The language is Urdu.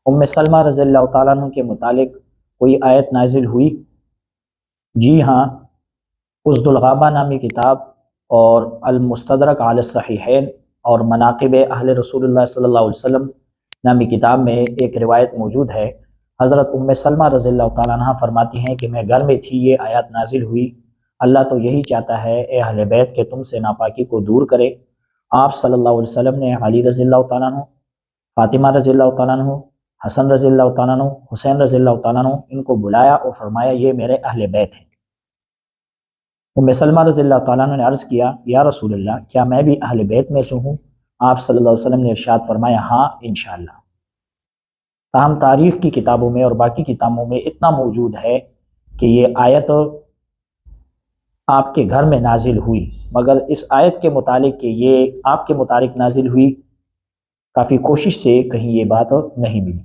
ام سلمہ رضی اللہ تعالیٰ عنہ کے متعلق کوئی آیت نازل ہوئی؟ جی ہاں، اسد الغابہ نامی کتاب اور المستدرک علی الصحیحین اور مناقب اہل رسول اللہ صلی اللہ علیہ وسلم نامی کتاب میں ایک روایت موجود ہے۔ حضرت ام سلمہ رضی اللہ تعالیٰ عنہ فرماتی ہیں کہ میں گھر میں تھی، یہ آیات نازل ہوئی، اللہ تو یہی چاہتا ہے اے اہل بیت کہ تم سے ناپاکی کو دور کرے۔ آپ صلی اللہ علیہ وسلم نے علی رضی اللہ تعالیٰ عنہ، فاطمہ رضی اللہ تعالیٰ عنہ، حسن رضی اللہ تعالیٰ عنہ، حسین رضی اللہ تعالیٰ عنہ، ان کو بلایا اور فرمایا یہ میرے اہل بیت ہیں۔ ام سلمہ رضی اللہ تعالیٰ عنہ نے عرض کیا یا رسول اللہ، کیا میں بھی اہل بیت میں سے ہوں؟ آپ صلی اللہ علیہ وسلم نے ارشاد فرمایا ہاں انشاءاللہ۔ تاہم تاریخ کی کتابوں میں اور باقی کتابوں میں اتنا موجود ہے کہ یہ آیت آپ کے گھر میں نازل ہوئی، مگر اس آیت کے متعلق کہ یہ آپ کے متعلق نازل ہوئی، کافی کوشش سے کہیں یہ بات نہیں ملی۔